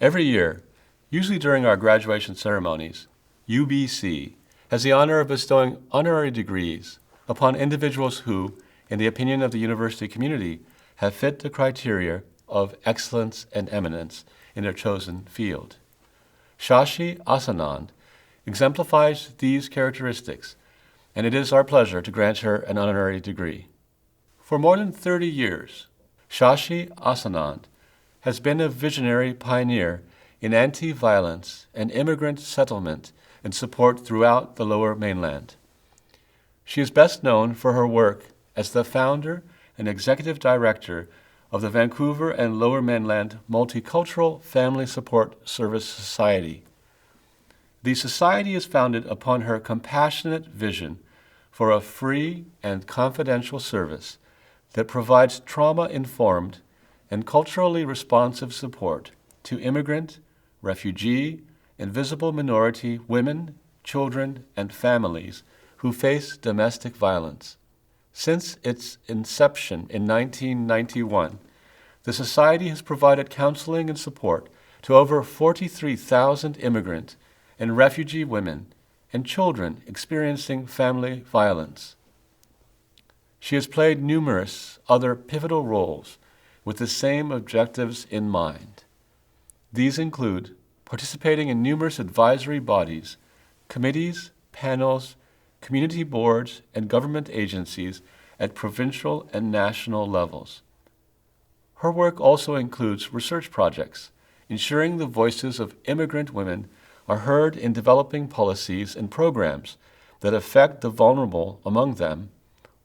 Every year, usually during our graduation ceremonies, UBC has the honor of bestowing honorary degrees upon individuals who, in the opinion of the university community, have fit the criteria of excellence and eminence in their chosen field. Shashi Assanand exemplifies these characteristics, and it is our pleasure to grant her an honorary degree. For more than 30 years, Shashi Assanand has been a visionary pioneer in anti-violence and immigrant settlement and support throughout the Lower Mainland. She is best known for her work as the founder and executive director of the Vancouver and Lower Mainland Multicultural Family Support Service Society. The society is founded upon her compassionate vision for a free and confidential service that provides trauma-informed and culturally responsive support to immigrant, refugee, and visible minority women, children, and families who face domestic violence. Since its inception in 1991, the Society has provided counseling and support to over 43,000 immigrant and refugee women and children experiencing family violence. She has played numerous other pivotal roles with the same objectives in mind. These include participating in numerous advisory bodies, committees, panels, community boards, and government agencies at provincial and national levels. Her work also includes research projects, ensuring the voices of immigrant women are heard in developing policies and programs that affect the vulnerable among them,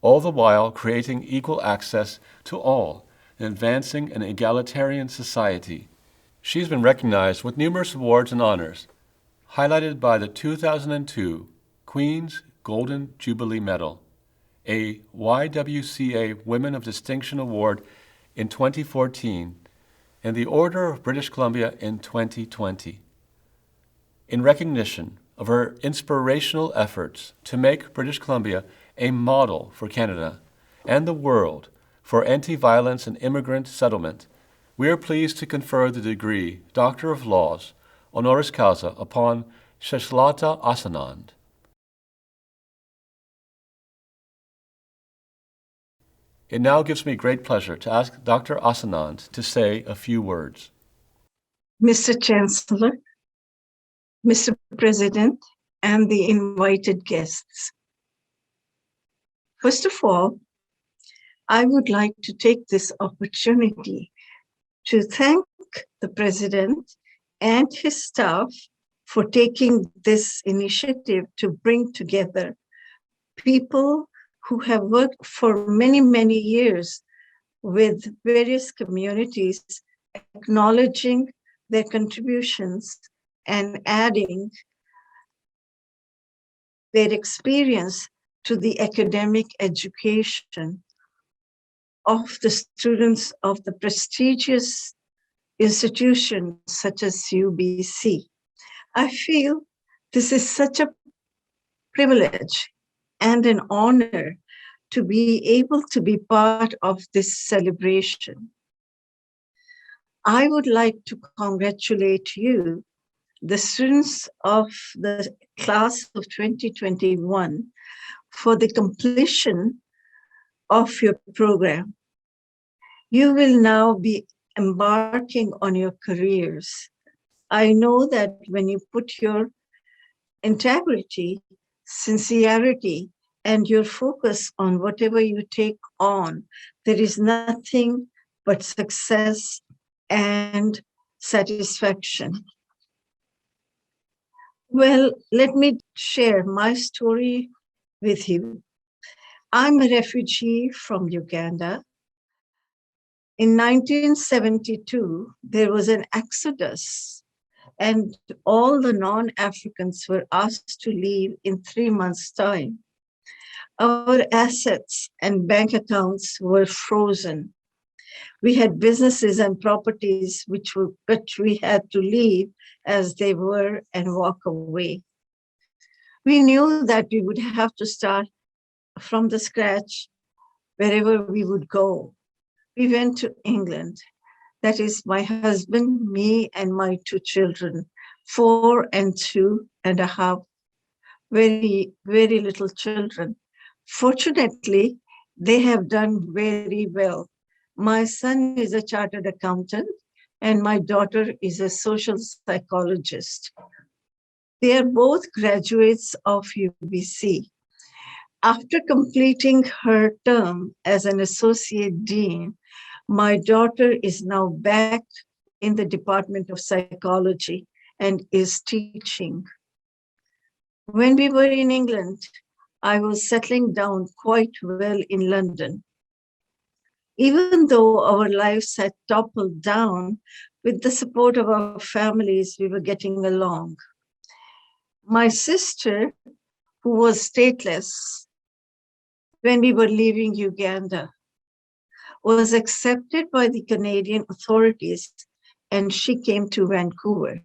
all the while creating equal access to all and advancing an egalitarian society. She's been recognized with numerous awards and honors, highlighted by the 2002 Queen's Golden Jubilee Medal, a YWCA Women of Distinction Award in 2014, and the Order of British Columbia in 2020. In recognition of her inspirational efforts to make British Columbia a model for Canada and the world for anti-violence and immigrant settlement, we are pleased to confer the degree Doctor of Laws, honoris causa, upon Shashi Assanand. It now gives me great pleasure to ask Dr. Assanand to say a few words. Mr. Chancellor, Mr. President, and the invited guests. First of all, I would like to take this opportunity to thank the President and his staff for taking this initiative to bring together people who have worked for many, many years with various communities, acknowledging their contributions and adding their experience to the academic education of the students of the prestigious institutions such as UBC. I feel this is such a privilege and an honor to be able to be part of this celebration. I would like to congratulate you, the students of the class of 2021, for the completion of your program. You will now be embarking on your careers. I know that when you put your integrity, sincerity, and your focus on whatever you take on, there is nothing but success and satisfaction. Well, let me share my story with you. I'm a refugee from Uganda. In 1972, there was an exodus, and all the non-Africans were asked to leave in 3 months' time. Our assets and bank accounts were frozen. We had businesses and properties which we had to leave as they were and walk away. We knew that we would have to start from the scratch wherever we would go. We went to England. That is my husband, me, and my two children, 4 and 2.5, very, very little children. Fortunately, they have done very well. My son is a chartered accountant, and my daughter is a social psychologist. They are both graduates of UBC. After completing her term as an associate dean, my daughter is now back in the Department of Psychology and is teaching. When we were in England, I was settling down quite well in London. Even though our lives had toppled down, with the support of our families, we were getting along. My sister, who was stateless when we were leaving Uganda, was accepted by the Canadian authorities, and she came to Vancouver.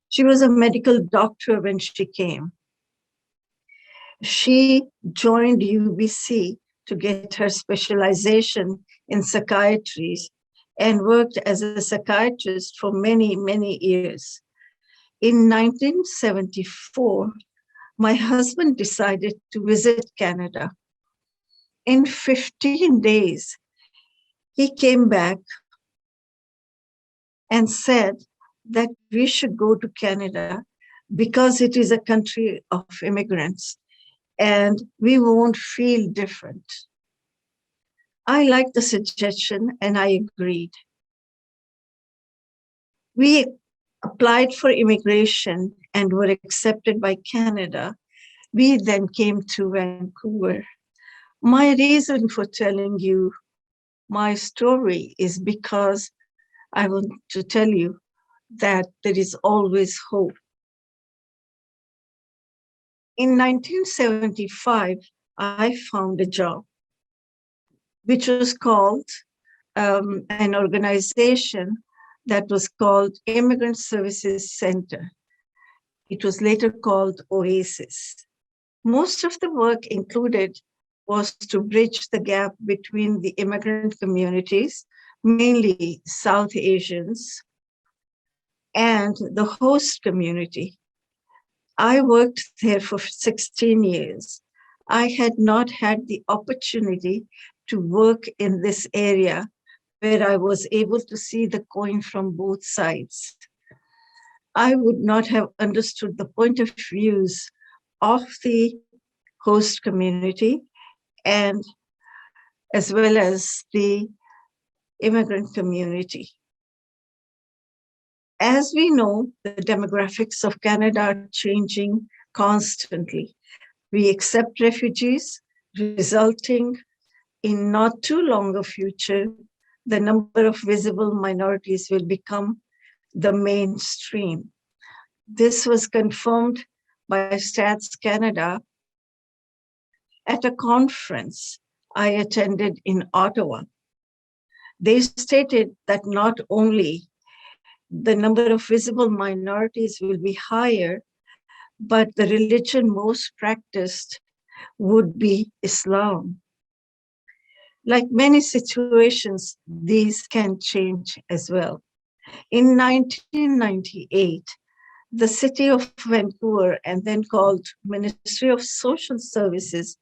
She was a medical doctor when she came. She joined UBC to get her specialization in psychiatry and worked as a psychiatrist for many, many years. In 1974, my husband decided to visit Canada. In 15 days, he came back and said that we should go to Canada because it is a country of immigrants and we won't feel different. I liked the suggestion and I agreed. We applied for immigration and were accepted by Canada. We then came to Vancouver. My reason for telling you my story is because I want to tell you that there is always hope. In 1975, I found a job, which was called an organization that was called Immigrant Services Center. It was later called OASIS. Most of the work included was to bridge the gap between the immigrant communities, mainly South Asians, and the host community. I worked there for 16 years. I had not had the opportunity to work in this area where I was able to see the coin from both sides. I would not have understood the point of views of the host community and as well as the immigrant community. As we know, the demographics of Canada are changing constantly. We accept refugees, resulting in not too long a future, the number of visible minorities will become the mainstream. This was confirmed by Stats Canada at a conference I attended in Ottawa. They stated that not only the number of visible minorities will be higher, but the religion most practiced would be Islam. Like many situations, these can change as well. In 1998, the city of Vancouver, and then called Ministry of Social Services,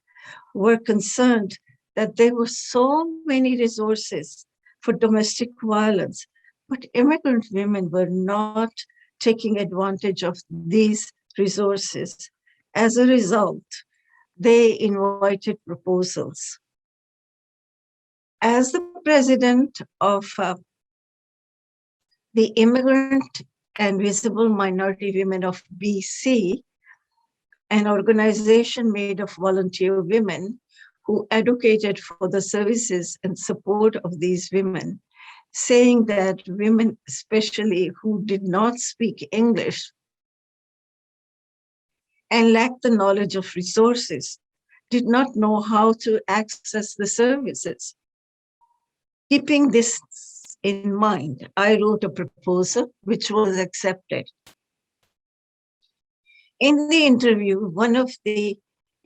were concerned that there were so many resources for domestic violence, but immigrant women were not taking advantage of these resources. As a result, they invited proposals. As the president of the Immigrant and Visible Minority Women of BC, an organization made of volunteer women who advocated for the services and support of these women, saying that women, especially who did not speak English and lacked the knowledge of resources, did not know how to access the services. Keeping this in mind, I wrote a proposal which was accepted. In the interview, one of the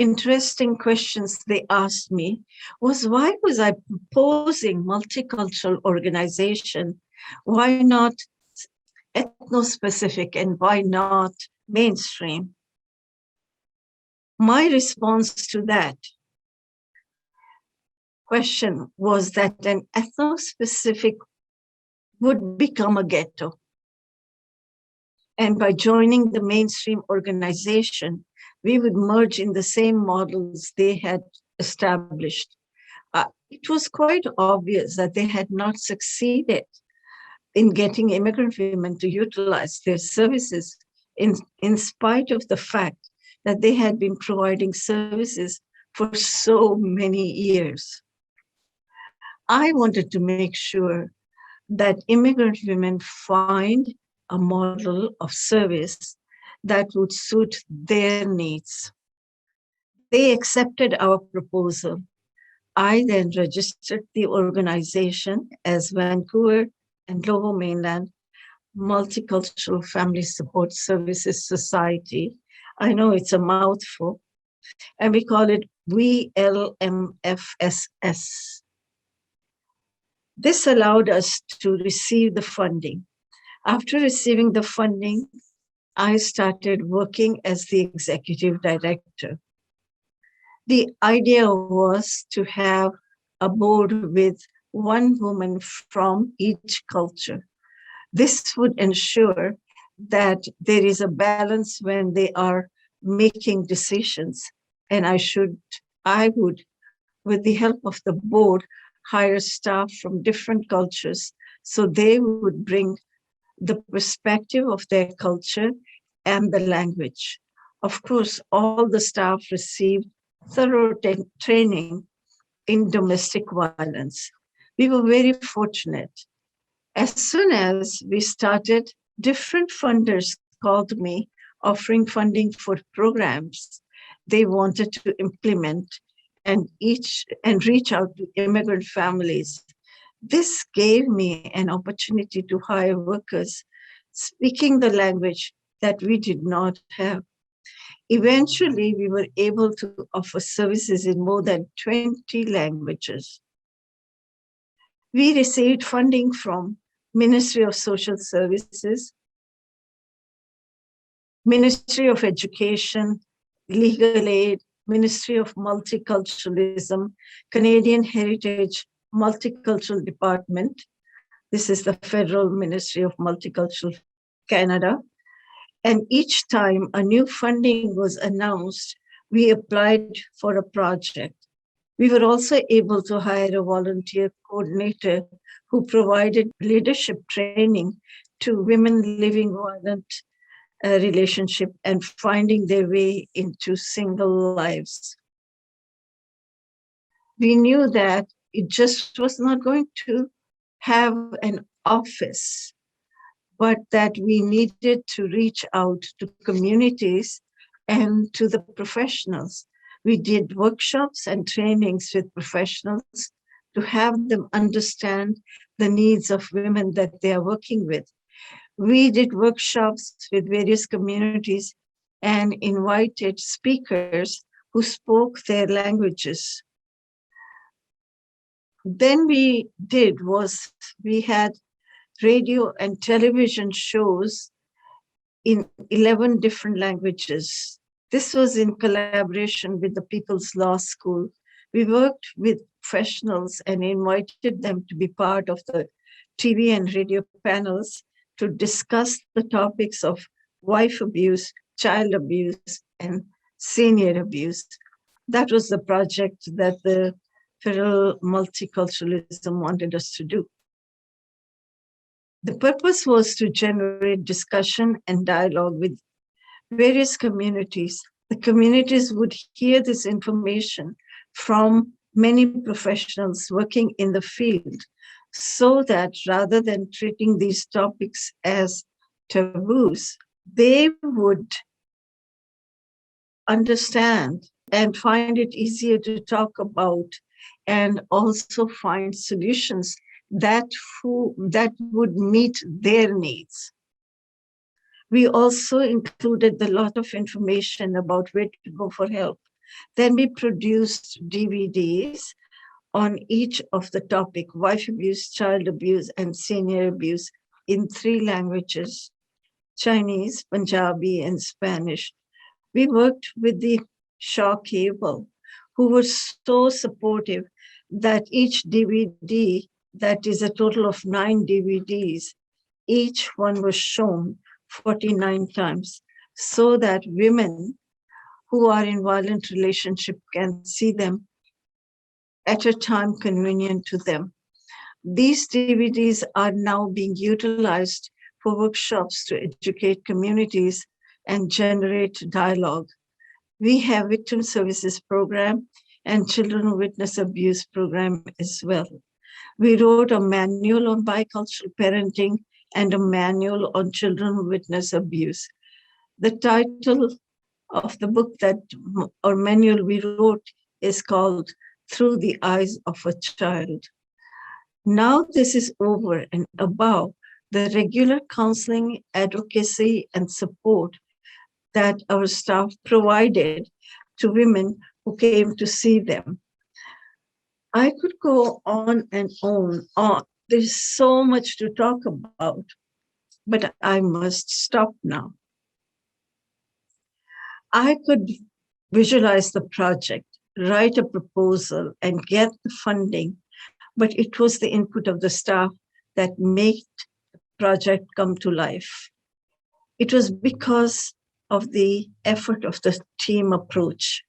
interesting questions they asked me was, why was I proposing multicultural organization? Why not ethno-specific, and why not mainstream? My response to that question was that an ethno-specific would become a ghetto. And by joining the mainstream organization, we would merge in the same models they had established. It was quite obvious that they had not succeeded in getting immigrant women to utilize their services in spite of the fact that they had been providing services for so many years. I wanted to make sure that immigrant women find a model of service that would suit their needs. They accepted our proposal. I then registered the organization as Vancouver and Lower Mainland Multicultural Family Support Services Society. I know it's a mouthful, and we call it VLMFSS. This allowed us to receive the funding. After receiving the funding, I started working as the executive director. The idea was to have a board with one woman from each culture. This would ensure that there is a balance when they are making decisions. And I would, with the help of the board, hire staff from different cultures so they would bring the perspective of their culture and the language. Of course, all the staff received thorough training in domestic violence. We were very fortunate. As soon as we started, different funders called me offering funding for programs they wanted to implement and reach out to immigrant families. This gave me an opportunity to hire workers speaking the language that we did not have. Eventually, we were able to offer services in more than 20 languages. We received funding from Ministry of Social Services, Ministry of Education, Legal Aid, Ministry of Multiculturalism, Canadian Heritage Multicultural Department. This is the Federal Ministry of Multicultural Canada. And each time a new funding was announced, we applied for a project. We were also able to hire a volunteer coordinator who provided leadership training to women living violent relationship and finding their way into single lives. We knew that it just was not going to have an office, but that we needed to reach out to communities and to the professionals. We did workshops and trainings with professionals to have them understand the needs of women that they are working with. We did workshops with various communities and invited speakers who spoke their languages. Then we had radio and television shows in 11 different languages. This was in collaboration with the People's Law School. We worked with professionals and invited them to be part of the TV and radio panels to discuss the topics of wife abuse, child abuse, and senior abuse. That was the project that the Federal Multiculturalism wanted us to do. The purpose was to generate discussion and dialogue with various communities. The communities would hear this information from many professionals working in the field, so that rather than treating these topics as taboos, they would understand and find it easier to talk about, and also find solutions that would meet their needs. We also included a lot of information about where to go for help. Then we produced DVDs on each of the topic, wife abuse, child abuse, and senior abuse in 3 languages, Chinese, Punjabi, and Spanish. We worked with the Shaw Cable, who were so supportive that each DVD, that is a total of 9 DVDs, each one was shown 49 times so that women who are in violent relationship can see them at a time convenient to them. These DVDs are now being utilized for workshops to educate communities and generate dialogue. We have victim services program and children who witness abuse program as well. We wrote a manual on bicultural parenting and a manual on children who witness abuse. The title of the book or manual we wrote is called Through the Eyes of a Child. Now this is over and above the regular counseling, advocacy, and support that our staff provided to women who came to see them. I could go on and on. There's so much to talk about, but I must stop now. I could visualize the project, write a proposal, and get the funding, but it was the input of the staff that made the project come to life. It was because of the effort of the team approach.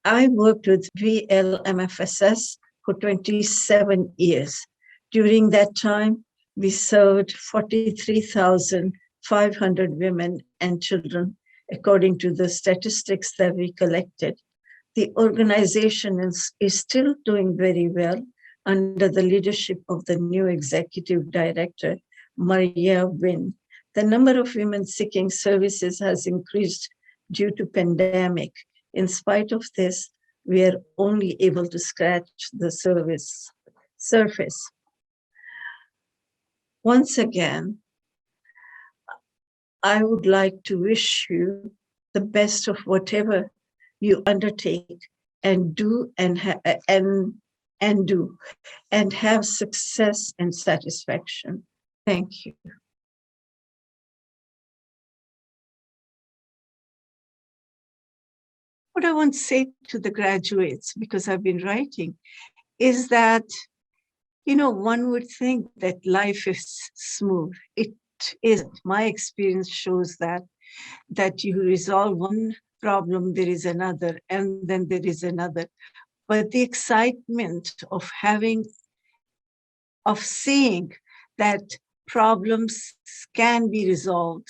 I worked with VLMFSS for 27 years. During that time, we served 43,500 women and children, according to the statistics that we collected. The organization is still doing very well under the leadership of the new executive director, Maria Wynn. The number of women seeking services has increased due to pandemic. In spite of this, we are only able to scratch the surface. Once again, I would like to wish you the best of whatever you undertake and do and have success and satisfaction. Thank you. What I want to say to the graduates, because I've been writing, is that, one would think that life is smooth. It isn't. My experience shows that you resolve one problem, there is another, and then there is another. But the excitement of seeing that problems can be resolved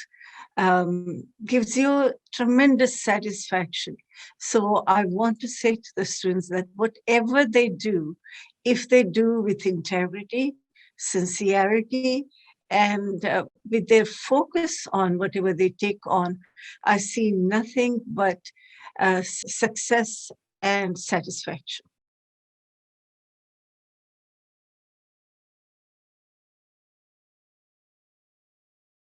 gives you tremendous satisfaction. So I want to say to the students that whatever they do, if they do with integrity, sincerity, and with their focus on whatever they take on, I see nothing but success and satisfaction.